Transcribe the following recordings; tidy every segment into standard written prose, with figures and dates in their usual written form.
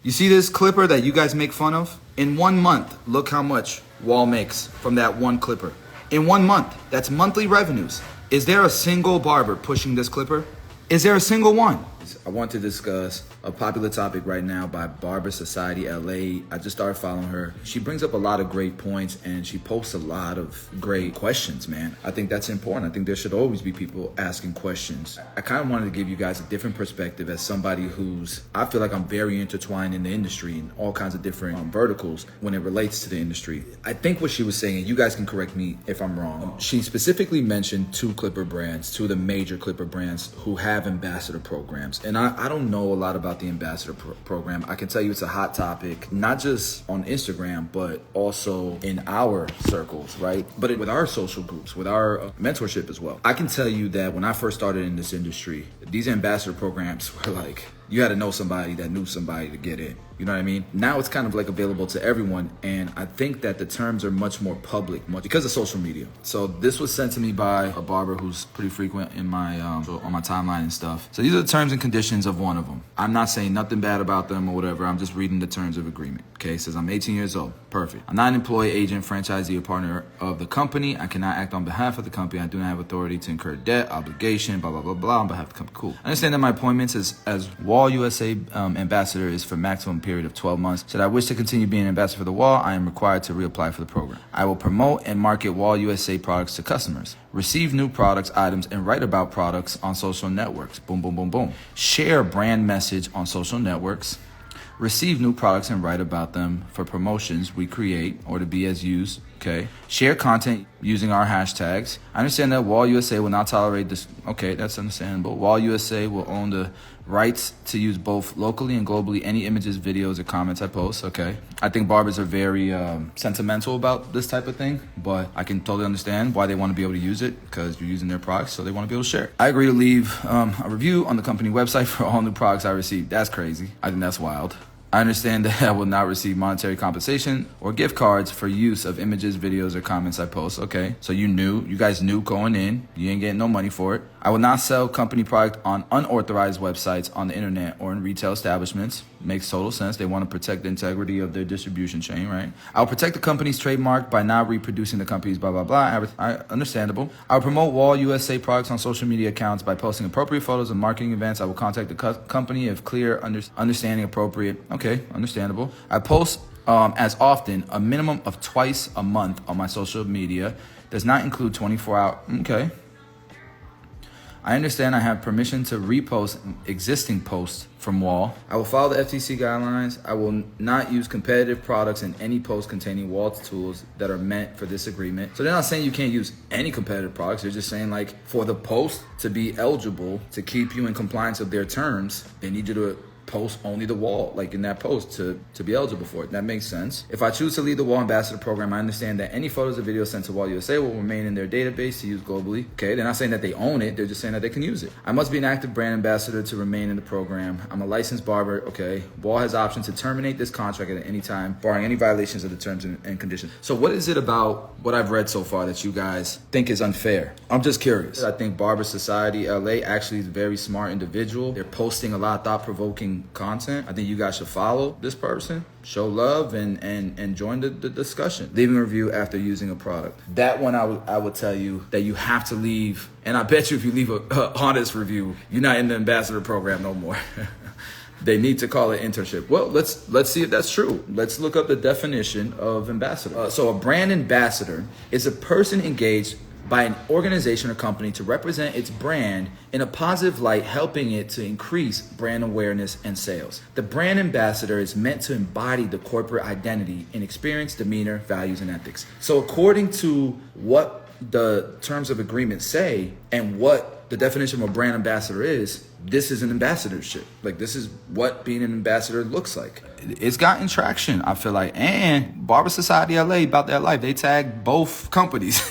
You see this clipper that you guys make fun of? In 1 month, look how much Wall makes from that one clipper. In 1 month, that's monthly revenues. Is there a single barber pushing this clipper? Is there a single one? I want to discuss a popular topic right now by Barber Society LA. I just started following her. She brings up a lot of great points and she posts a lot of great questions, man. I think that's important. I think there should always be people asking questions. I kind of wanted to give you guys a different perspective as somebody I feel like I'm very intertwined in the industry in all kinds of different verticals when it relates to the industry. I think what she was saying, and you guys can correct me if I'm wrong, she specifically mentioned two of the major clipper brands who have ambassador programs. And I don't know a lot about the ambassador program. I can tell you it's a hot topic, not just on Instagram, but also in our circles, right? But with our social groups, with our mentorship as well. I can tell you that when I first started in this industry, these ambassador programs were like, you had to know somebody that knew somebody to get in. You know what I mean? Now it's kind of like available to everyone. And I think that the terms are much more public because of social media. So this was sent to me by a barber who's pretty frequent in my on my timeline and stuff. So these are the terms and conditions of one of them. I'm not saying nothing bad about them or whatever. I'm just reading the terms of agreement. Okay, it says I'm 18 years old. Perfect. I'm not an employee, agent, franchisee, or partner of the company. I cannot act on behalf of the company. I do not have authority to incur debt, obligation, blah, blah, blah, blah, on behalf of the company. Cool. I understand that my appointments as Wall USA ambassador is for maximum period of 12 months. Should I wish to continue being an ambassador for the Wall, I am required to reapply for the program. I will promote and market Wall USA products to customers. Receive new products, items, and write about products on social networks. Boom, boom, boom, boom. Share brand message on social networks. Receive new products and write about them for promotions we create or to be as used. Okay. Share content using our hashtags. I understand that Wall USA will not tolerate this. Okay, that's understandable. Wall USA will own the rights to use both locally and globally any images, videos, or comments I post. Okay. I think barbers are very sentimental about this type of thing, but I can totally understand why they want to be able to use it because you're using their products, so they want to be able to share it. I agree to leave a review on the company website for all new products I receive. That's crazy. I think that's wild. I understand that I will not receive monetary compensation or gift cards for use of images, videos, or comments I post. Okay, so you guys knew going in, you ain't getting no money for it. I will not sell company product on unauthorized websites on the internet or in retail establishments. Makes total sense. They want to protect the integrity of their distribution chain, right? I'll protect the company's trademark by not reproducing the company's blah, blah, blah. Understandable. I'll promote Wall USA products on social media accounts by posting appropriate photos of marketing events. I will contact the company if clear, understanding appropriate. Okay, understandable. I post as often, a minimum of twice a month on my social media. Does not include 24-hour. Okay. I understand I have permission to repost existing posts from Wall. I will follow the FTC guidelines. I will not use competitive products in any post containing Wall's tools that are meant for this agreement. So they're not saying you can't use any competitive products. They're just saying like for the post to be eligible to keep you in compliance of their terms, they need you to post only the Wall, like in that post to be eligible for it. That makes sense. If I choose to lead the Wall Ambassador program, I understand that any photos or videos sent to Wall USA will remain in their database to use globally. Okay, they're not saying that they own it. They're just saying that they can use it. I must be an active brand ambassador to remain in the program. I'm a licensed barber. Okay, Wall has option to terminate this contract at any time, barring any violations of the terms and conditions. So what is it about what I've read so far that you guys think is unfair? I'm just curious. I think Barber Society LA actually is a very smart individual. They're posting a lot of thought-provoking content. I think you guys should follow this person, show love, and join the discussion. Leaving a review after using a product. That one I would tell you that you have to leave, and I bet you if you leave a honest review, you're not in the ambassador program no more. They need to call it internship. Well, let's see if that's true. Let's look up the definition of ambassador. So a brand ambassador is a person engaged by an organization or company to represent its brand in a positive light, helping it to increase brand awareness and sales. The brand ambassador is meant to embody the corporate identity in experience, demeanor, values, and ethics. So according to what the terms of agreement say and what the definition of a brand ambassador is, this is an ambassadorship. Like, this is what being an ambassador looks like. It's gotten traction, I feel like. And Barber Society LA, about their life, they tagged both companies.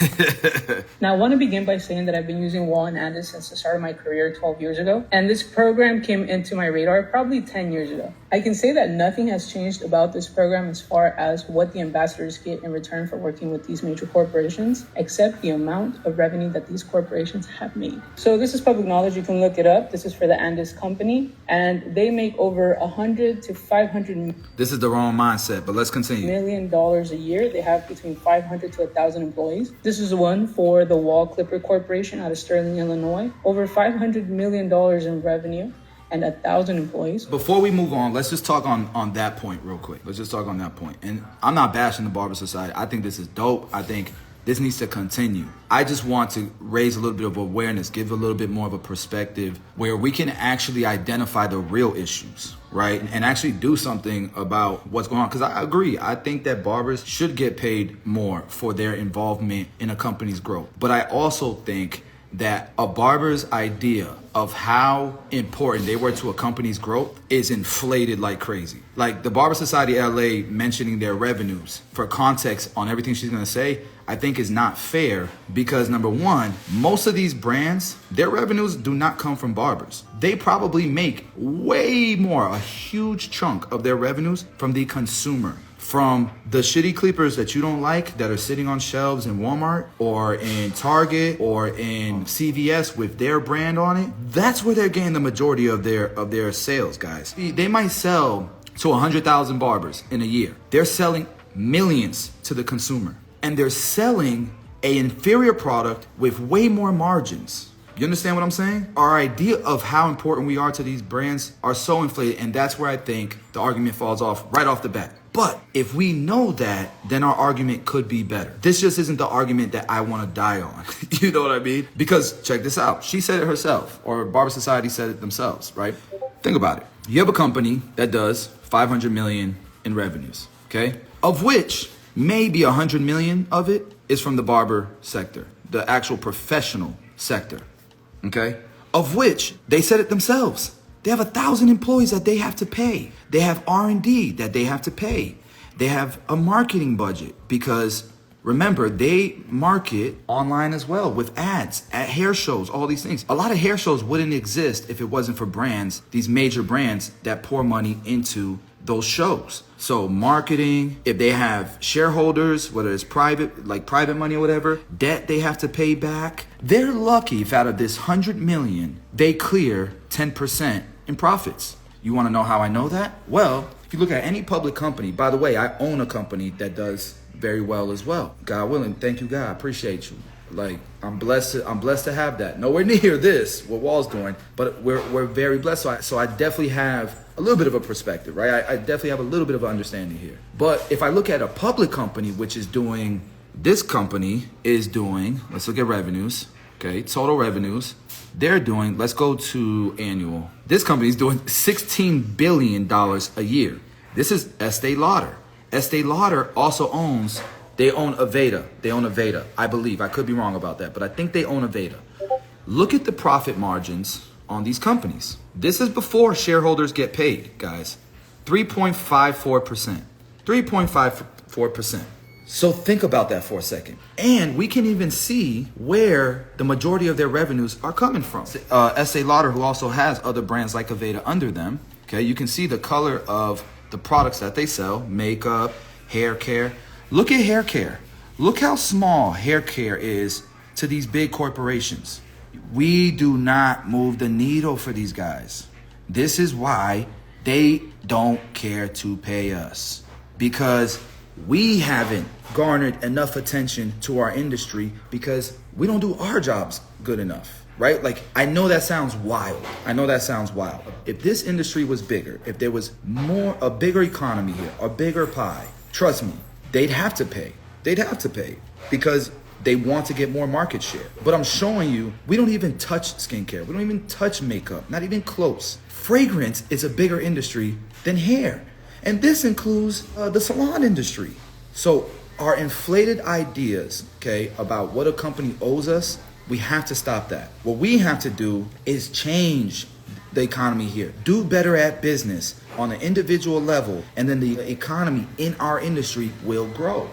Now, I want to begin by saying that I've been using Wall and Addis since the start of my career 12 years ago. And this program came into my radar probably 10 years ago. I can say that nothing has changed about this program as far as what the ambassadors get in return for working with these major corporations, except the amount of revenue that these corporations have made. So this is public knowledge. You can look it up. This is for the Andes company, and they make over 100 to 500. This is the wrong mindset, but let's continue. $1 million a year. They have between 500 to 1,000 employees. This is one for the Wall Clipper Corporation out of Sterling, Illinois. Over $500 million in revenue and 1,000 employees. Before we move on, let's just talk on that point real quick. Let's just talk on that point. And I'm not bashing the Barber Society. I think this is dope. I think this needs to continue. I just want to raise a little bit of awareness, give a little bit more of a perspective where we can actually identify the real issues, right? And actually do something about what's going on. Because I agree. I think that barbers should get paid more for their involvement in a company's growth. But I also think that a barber's idea of how important they were to a company's growth is inflated like crazy. Like the Barber Society LA mentioning their revenues for context on everything she's gonna say, I think is not fair because number one, most of these brands, their revenues do not come from barbers. They probably make way more, a huge chunk of their revenues from the consumer. From the shitty clippers that you don't like that are sitting on shelves in Walmart or in Target or in CVS with their brand on it, that's where they're getting the majority of their sales, guys. They might sell to 100,000 barbers in a year. They're selling millions to the consumer, and they're selling an inferior product with way more margins. You understand what I'm saying? Our idea of how important we are to these brands are so inflated, and that's where I think the argument falls off right off the bat. But if we know that, then our argument could be better. This just isn't the argument that I want to die on. You know what I mean? Because check this out. She said it herself, or Barber Society said it themselves, right? Think about it. You have a company that does 500 million in revenues, okay? Of which maybe 100 million of it is from the barber sector, the actual professional sector, okay? Of which they said it themselves. They have 1,000 employees that they have to pay. They have R&D that they have to pay. They have a marketing budget because remember, they market online as well with ads at hair shows, all these things. A lot of hair shows wouldn't exist if it wasn't for brands, these major brands that pour money into those shows. So marketing, if they have shareholders, whether it's private, like private money or whatever, debt they have to pay back. They're lucky if out of this 100 million, they clear 10% in profits. You want to know how I know that? Well, if you look at any public company, by the way, I own a company that does very well as well. God willing, thank you, God, appreciate you. Like I'm blessed to have that. Nowhere near this, what Wall's doing, but we're very blessed. So I definitely have a little bit of a perspective, right? I definitely have a little bit of an understanding here. But if I look at a public company, which is doing, this company is doing, let's look at revenues, okay, total revenues. They're doing, let's go to annual. This company is doing $16 billion a year. This is Estee Lauder. Estee Lauder also owns, they own Aveda. They own Aveda, I believe. I could be wrong about that, but I think they own Aveda. Look at the profit margins on these companies. This is before shareholders get paid, guys. 3.54%. 3.54%. So think about that for a second. And we can even see where the majority of their revenues are coming from. Estee Lauder, who also has other brands like Aveda under them, okay, you can see the color of the products that they sell, makeup, hair care. Look at hair care. Look how small hair care is to these big corporations. We do not move the needle for these guys. This is why they don't care to pay us, because we haven't garnered enough attention to our industry because we don't do our jobs good enough, right? Like, I know that sounds wild. If this industry was bigger, if there was a bigger economy here, a bigger pie, trust me, they'd have to pay. Because they want to get more market share. But I'm showing you, we don't even touch skincare. We don't even touch makeup, not even close. Fragrance is a bigger industry than hair. And this includes the salon industry. So our inflated ideas, okay, about what a company owes us, we have to stop that. What we have to do is change the economy here. Do better at business on an individual level, and then the economy in our industry will grow,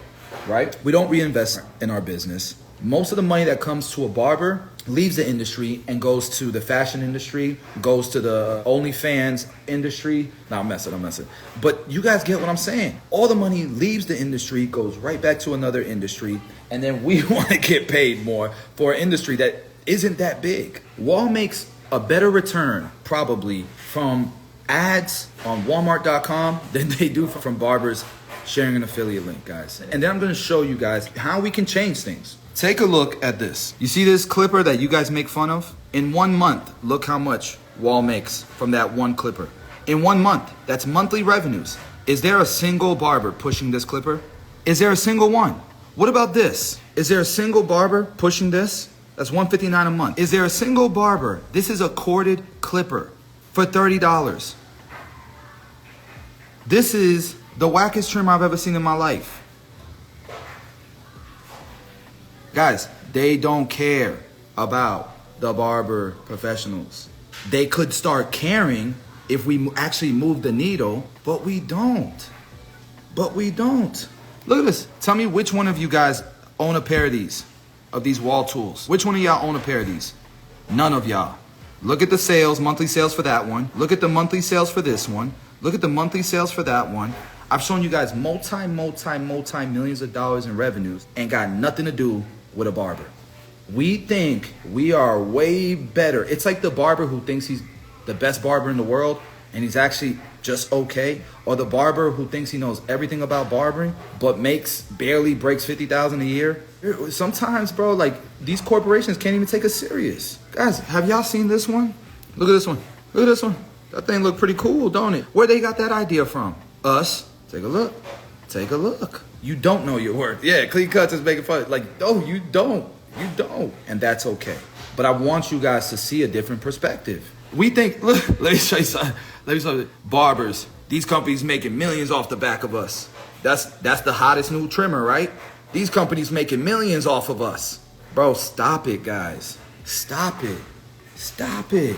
right? We don't reinvest in our business. Most of the money that comes to a barber leaves the industry and goes to the fashion industry, goes to the OnlyFans industry. No, I'm messing. But you guys get what I'm saying. All the money leaves the industry, goes right back to another industry, and then we want to get paid more for an industry that isn't that big. Wall makes a better return probably from ads on Walmart.com than they do from barbers sharing an affiliate link, guys. And then I'm going to show you guys how we can change things. Take a look at this. You see this clipper that you guys make fun of? In 1 month, look how much Wall makes from that one clipper. In 1 month, that's monthly revenues. Is there a single barber pushing this clipper? Is there a single one? What about this? Is there a single barber pushing this? That's $159 a month. Is there a single barber? This is a corded clipper for $30. This is the wackest trim I've ever seen in my life. Guys, they don't care about the barber professionals. They could start caring if we actually move the needle, but we don't. Look at this. Tell me which one of you guys own a pair of these wall tools. Which one of y'all own a pair of these? None of y'all. Look at the sales, monthly sales for that one. Look at the monthly sales for this one. Look at the monthly sales for that one. I've shown you guys multi millions of dollars in revenues and got nothing to do with a barber. We think we are way better. It's like the barber who thinks he's the best barber in the world and he's actually just okay, or the barber who thinks he knows everything about barbering but barely breaks 50,000 a year. Sometimes, bro, like these corporations can't even take us serious. Guys, have y'all seen this one? Look at this one. Look at this one. That thing look pretty cool, don't it? Where they got that idea from? Us. Take a look. Take a look. You don't know your worth. Yeah, Clean Cuts is making fun. Like, no, you don't. You don't. And that's okay. But I want you guys to see a different perspective. We think, look, let me show you something. Barbers, these companies making millions off the back of us. That's the hottest new trimmer, right? These companies making millions off of us. Bro, stop it, guys. Stop it. Stop it.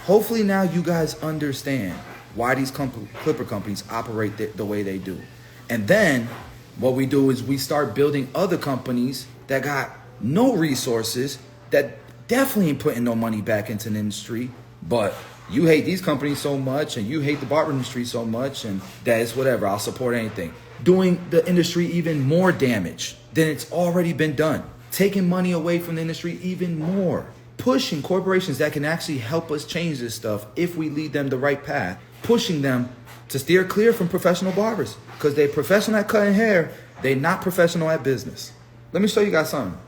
Hopefully now you guys understand why these clipper companies operate the way they do. And then what we do is we start building other companies that got no resources, that definitely ain't putting no money back into the industry, but you hate these companies so much and you hate the barber industry so much and that is whatever, I'll support anything. Doing the industry even more damage than it's already been done. Taking money away from the industry even more. Pushing corporations that can actually help us change this stuff if we lead them the right path. Pushing them to steer clear from professional barbers because they're professional at cutting hair. They're not professional at business. Let me show you guys something.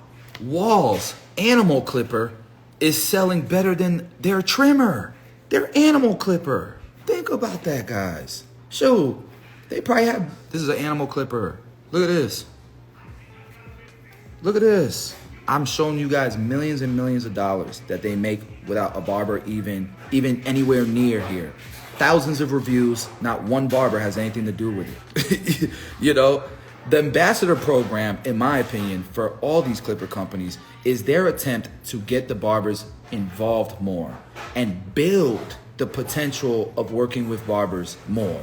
Wall's animal clipper is selling better than their trimmer. Their animal clipper. Think about that, guys. Shoot, they probably have, this is an animal clipper. Look at this. Look at this. I'm showing you guys millions and millions of dollars that they make without a barber even anywhere near here. Thousands of reviews, not one barber has anything to do with it. You know, the ambassador program, in my opinion, for all these clipper companies is their attempt to get the barbers involved more and build the potential of working with barbers more.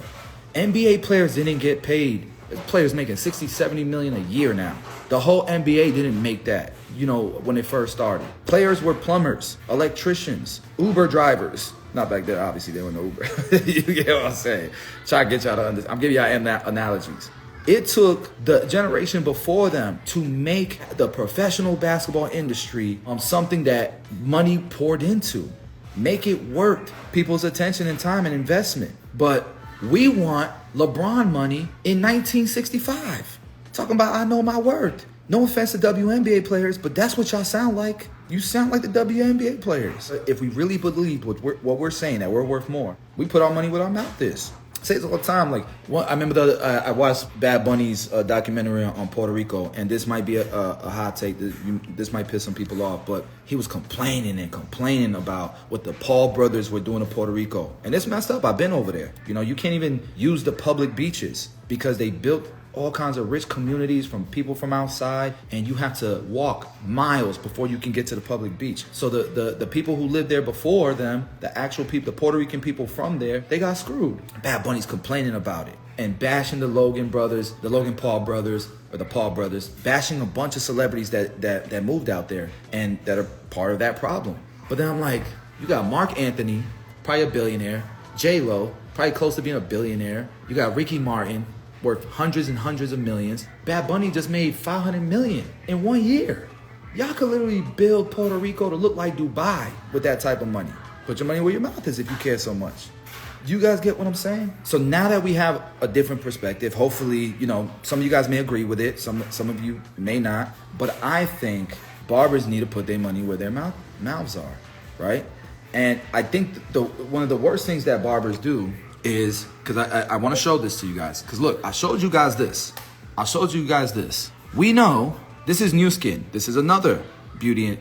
NBA players didn't get paid. Players making 60, 70 million a year now. The whole NBA didn't make that, you know, when it first started. Players were plumbers, electricians, Uber drivers. Not back there, obviously, they were no Uber. You get what I'm saying? Try to get y'all to understand. I'm giving y'all analogies. It took the generation before them to make the professional basketball industry something that money poured into. Make it worth people's attention and time and investment. But we want LeBron money in 1965. Talking about I know my worth. No offense to WNBA players, but that's what y'all sound like. You sound like the WNBA players. If we really believed what we're saying, that we're worth more, we put our money where our mouth is. I say this all the time. Like, I remember I watched Bad Bunny's documentary on Puerto Rico, and this might be a hot take. This might piss some people off, but he was complaining about what the Paul brothers were doing to Puerto Rico. And it's messed up. I've been over there. You know, you can't even use the public beaches because they built all kinds of rich communities from people from outside, and you have to walk miles before you can get to the public beach. So the people who lived there before them, the actual people, the Puerto Rican people from there, they got screwed. Bad Bunny's complaining about it and bashing the Logan brothers, the Logan Paul brothers, or the Paul brothers, bashing a bunch of celebrities that moved out there and that are part of that problem. But then I'm like, you got Mark Anthony, probably a billionaire, J-Lo, probably close to being a billionaire. You got Ricky Martin, worth hundreds and hundreds of millions. Bad Bunny just made 500 million in 1 year. Y'all could literally build Puerto Rico to look like Dubai with that type of money. Put your money where your mouth is if you care so much. You guys get what I'm saying? So now that we have a different perspective, hopefully, some of you guys may agree with it. Some of you may not. But I think barbers need to put their money where their mouths are, right? And I think one of the worst things that barbers do is, because I want to show this to you guys. Because look, I showed you guys this. We know this is New Skin. This is another beauty.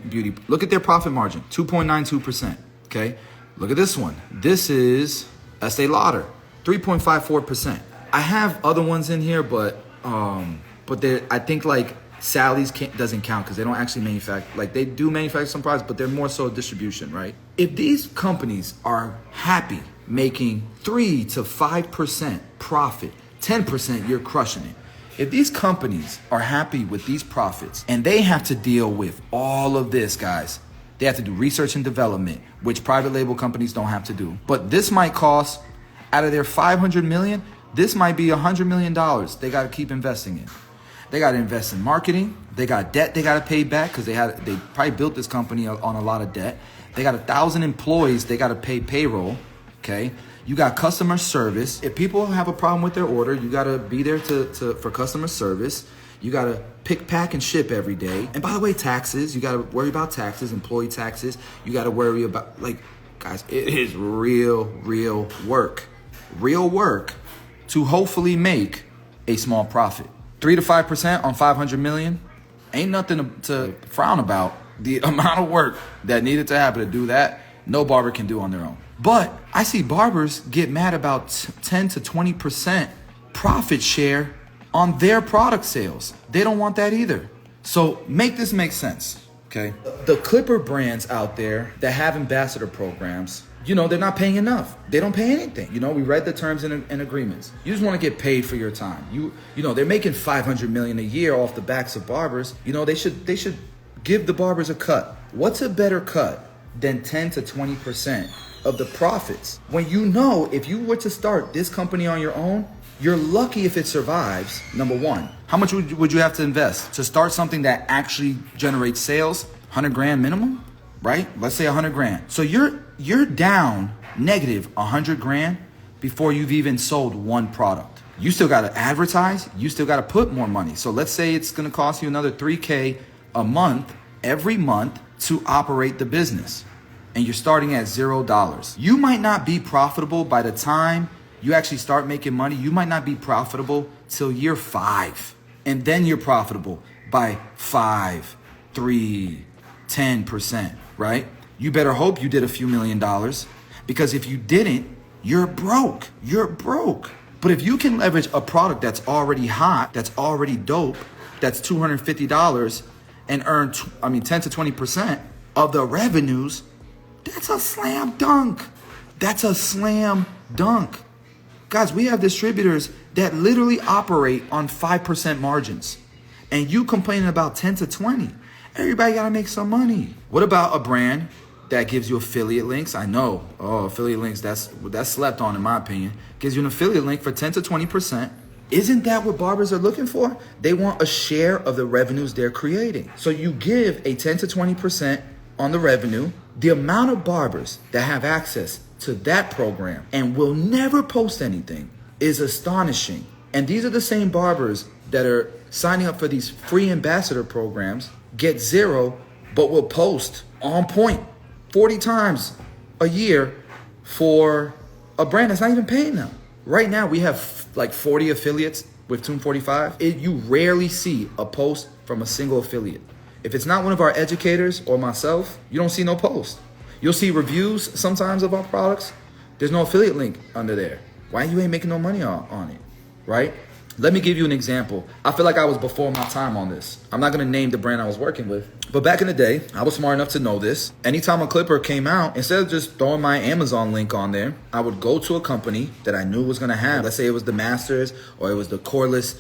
Look at their profit margin, 2.92%. Okay, look at this one. This is Estee Lauder, 3.54%. I have other ones in here, but I think like Sally's doesn't count because they don't actually manufacture. Like they do manufacture some products, but they're more so distribution, right? If these companies are happy making 3 to 5% profit, 10%, you're crushing it. If these companies are happy with these profits and they have to deal with all of this, guys, they have to do research and development, which private label companies don't have to do. But this might cost, out of their 500 million, this might be $100 million they got to keep investing in. They got to invest in marketing. They got debt they got to pay back because they probably built this company on a lot of debt. They got 1,000 employees they got to pay payroll. Okay, you got customer service. If people have a problem with their order, you got to be there for customer service. You got to pick, pack, and ship every day. And by the way, taxes. You got to worry about taxes, employee taxes. You got to worry about, guys, it is real work. Real work to hopefully make a small profit. 3 to 5% on 500 million ain't nothing to frown about. The amount of work that needed to happen to do that, no barber can do on their own. But I see barbers get mad about 10 to 20% profit share on their product sales. They don't want that either. So make this make sense, okay? The clipper brands out there that have ambassador programs, they're not paying enough. They don't pay anything. We read the terms and agreements. You just want to get paid for your time. They're making $500 million a year off the backs of barbers. They should give the barbers a cut. What's a better cut than 10 to 20% of the profits? When if you were to start this company on your own, you're lucky if it survives, number one. How much would you have to invest to start something that actually generates sales? 100 grand minimum, right? Let's say 100 grand. So you're down negative 100 grand before you've even sold one product. You still got to advertise. You still got to put more money. So let's say it's going to cost you another $3K a month, every month, to operate the business. And you're starting at $0. You might not be profitable by the time you actually start making money. You might not be profitable till year 5. And then you're profitable by 5, 3, 10%, right? You better hope you did a few $1 million, because if you didn't, you're broke. You're broke. But if you can leverage a product that's already hot, that's already dope, that's $250 and earn 10 to 20% of the revenues, that's a slam dunk. That's a slam dunk. Guys, we have distributors that literally operate on 5% margins, and you complaining about 10 to 20. Everybody got to make some money. What about a brand that gives you affiliate links? I know, affiliate links, that's slept on in my opinion. Gives you an affiliate link for 10 to 20%. Isn't that what barbers are looking for? They want a share of the revenues they're creating. So you give a 10 to 20% on the revenue. The amount of barbers that have access to that program and will never post anything is astonishing. And these are the same barbers that are signing up for these free ambassador programs, get 0, but will post on point 40 times a year for a brand that's not even paying them. Right now, we have like 40 affiliates with Tune 45. You rarely see a post from a single affiliate. If it's not one of our educators or myself, you don't see no post. You'll see reviews sometimes of our products. There's no affiliate link under there. Why you ain't making no money on it, right? Let me give you an example. I feel like I was before my time on this. I'm not gonna name the brand I was working with, but back in the day, I was smart enough to know this. Anytime a clipper came out, instead of just throwing my Amazon link on there, I would go to a company that I knew was gonna have, let's say it was the Masters, or it was the cordless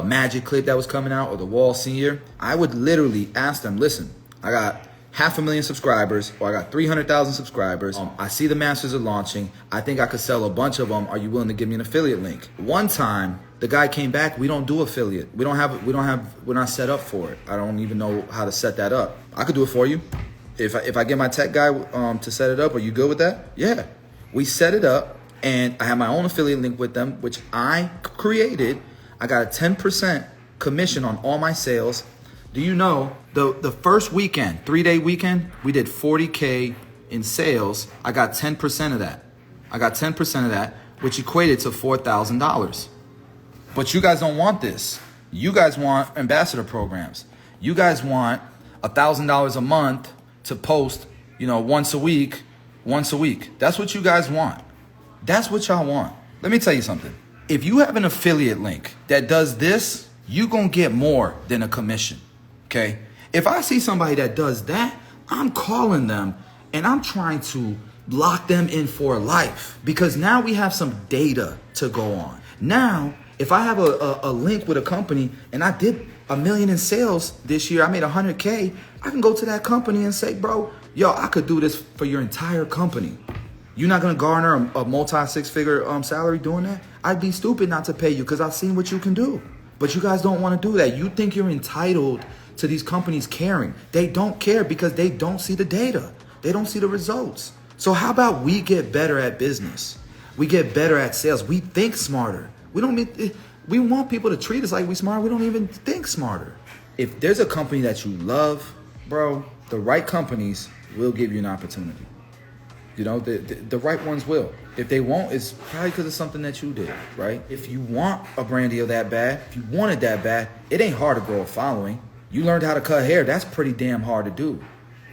Magic clip that was coming out, or the Wall Senior. I would literally ask them, listen, I got 500,000 subscribers, or I got 300,000 subscribers. I see the Masters are launching. I think I could sell a bunch of them. Are you willing to give me an affiliate link? One time, the guy came back. We don't do affiliate. We're not set up for it. I don't even know how to set that up. I could do it for you. If I get my tech guy to set it up, are you good with that? Yeah. We set it up, and I have my own affiliate link with them, which I created. I got a 10% commission on all my sales. Do you know the first weekend, 3-day weekend, we did 40K in sales. I got 10% of that. I got 10% of that, which equated to $4,000. But you guys don't want this. You guys want ambassador programs. You guys want $1,000 a month to post, once a week. That's what you guys want. That's what y'all want. Let me tell you something. If you have an affiliate link that does this, you're going to get more than a commission. Okay? If I see somebody that does that, I'm calling them and I'm trying to lock them in for life, because now we have some data to go on. Now, if I have a link with a company and I did $1 million in sales this year, I made 100K, I can go to that company and say, bro, I could do this for your entire company. You're not going to garner a multi-six-figure salary doing that? I'd be stupid not to pay you, because I've seen what you can do. But you guys don't want to do that. You think you're entitled to these companies caring. They don't care because they don't see the data. They don't see the results. So how about we get better at business? We get better at sales. We think smarter. We want people to treat us like we smart. We don't even think smarter. If there's a company that you love, bro, the right companies will give you an opportunity. The right ones will. If they won't, it's probably because of something that you did, right? If you want a brand deal that bad, if you want it that bad, it ain't hard to grow a following. You learned how to cut hair. That's pretty damn hard to do.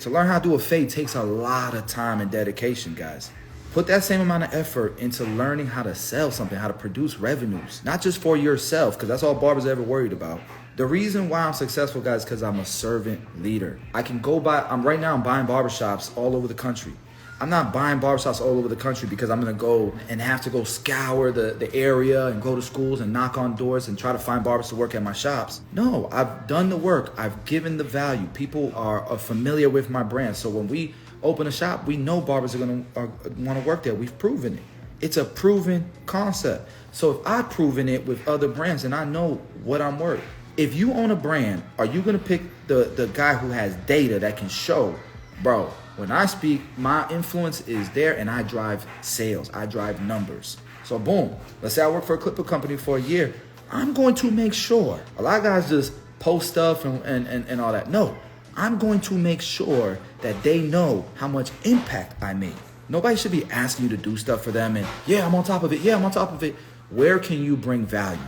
To learn how to do a fade takes a lot of time and dedication, guys. Put that same amount of effort into learning how to sell something, how to produce revenues, not just for yourself, because that's all barbers are ever worried about. The reason why I'm successful, guys, is because I'm a servant leader. I'm buying barbershops all over the country. I'm not buying barbershops all over the country because I'm going to go and have to go scour the area and go to schools and knock on doors and try to find barbers to work at my shops. No, I've done the work. I've given the value. People are familiar with my brand. So when we open a shop, we know barbers are going to want to work there. We've proven it. It's a proven concept. So if I've proven it with other brands, and I know what I'm worth. If you own a brand, are you going to pick the guy who has data that can show, bro, when I speak, my influence is there and I drive sales. I drive numbers. So boom, let's say I work for a clipper company for a year. I'm going to make sure. A lot of guys just post stuff and all that. No, I'm going to make sure that they know how much impact I made. Nobody should be asking you to do stuff for them and, I'm on top of it. I'm on top of it. Where can you bring value?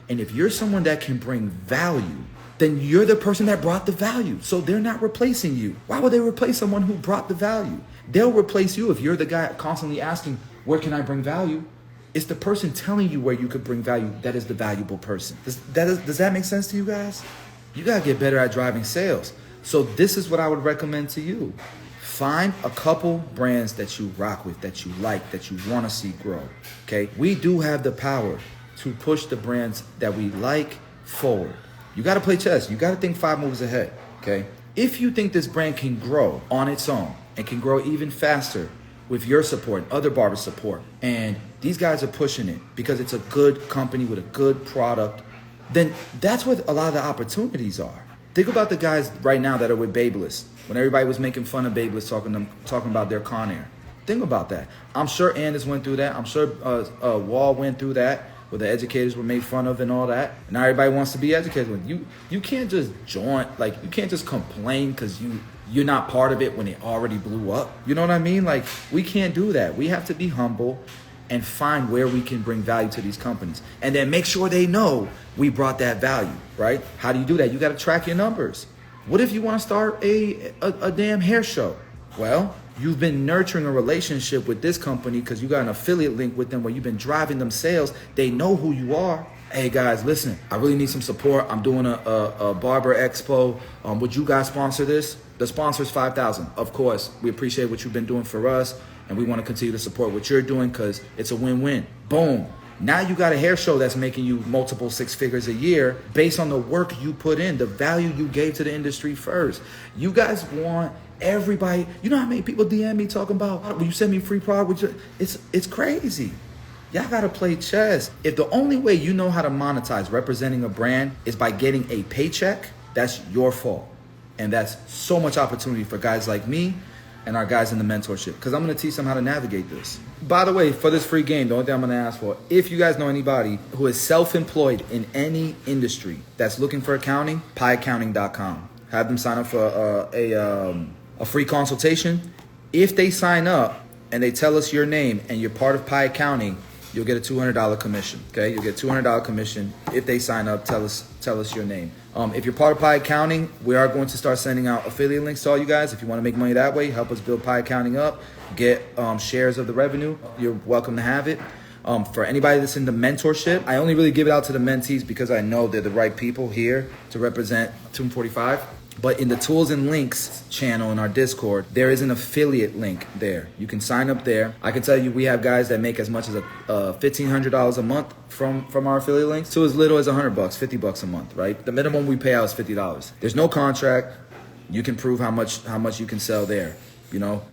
And if you're someone that can bring value, then you're the person that brought the value. So they're not replacing you. Why would they replace someone who brought the value? They'll replace you if you're the guy constantly asking, where can I bring value? It's the person telling you where you could bring value that is the valuable person. Does that make sense to you guys? You gotta get better at driving sales. So this is what I would recommend to you. Find a couple brands that you rock with, that you like, that you wanna see grow, okay? We do have the power to push the brands that we like forward. You got to play chess. You got to think 5 moves ahead, okay? If you think this brand can grow on its own and can grow even faster with your support, other barber support, and these guys are pushing it because it's a good company with a good product, then that's what a lot of the opportunities are. Think about the guys right now that are with Babeless. When everybody was making fun of Babeless, talking about their Con Air. Think about that. I'm sure Anders went through that. I'm sure Wall went through that, where the educators were made fun of and all that. And now everybody wants to be educated with. You can't just you can't just complain because you're not part of it when it already blew up. You know what I mean? Like, we can't do that. We have to be humble and find where we can bring value to these companies. And then make sure they know we brought that value, right? How do you do that? You got to track your numbers. What if you want to start a damn hair show? Well, you've been nurturing a relationship with this company because you got an affiliate link with them where you've been driving them sales. They know who you are. Hey guys, listen, I really need some support. I'm doing a Barber Expo. Would you guys sponsor this? The sponsor is $5,000. Of course, we appreciate what you've been doing for us, and we want to continue to support what you're doing because it's a win-win. Boom. Now you got a hair show that's making you multiple six figures a year based on the work you put in, the value you gave to the industry first. You guys want everybody, you know how many people DM me talking about, will you send me free product? It's crazy. Y'all gotta play chess. If the only way you know how to monetize representing a brand is by getting a paycheck, that's your fault. And that's so much opportunity for guys like me and our guys in the mentorship, because I'm gonna teach them how to navigate this. By the way, for this free game, the only thing I'm gonna ask for, if you guys know anybody who is self-employed in any industry that's looking for accounting, pieaccounting.com. Have them sign up for a free consultation. If they sign up and they tell us your name and you're part of Pie Accounting, you'll get a $200 commission. Okay, you'll get $200 commission if they sign up. Tell us your name. If you're part of Pie Accounting, we are going to start sending out affiliate links to all you guys. If you want to make money that way, help us build Pie Accounting up. Get shares of the revenue. You're welcome to have it. For anybody that's in the mentorship, I only really give it out to the mentees because I know they're the right people here to represent 245. But in the tools and links channel in our Discord, there is an affiliate link there. You can sign up there. I can tell you we have guys that make as much as $1,500 a month from our affiliate links to as little as $100, $50 a month, right? The minimum we pay out is $50. There's no contract. You can prove how much you can sell there, you know?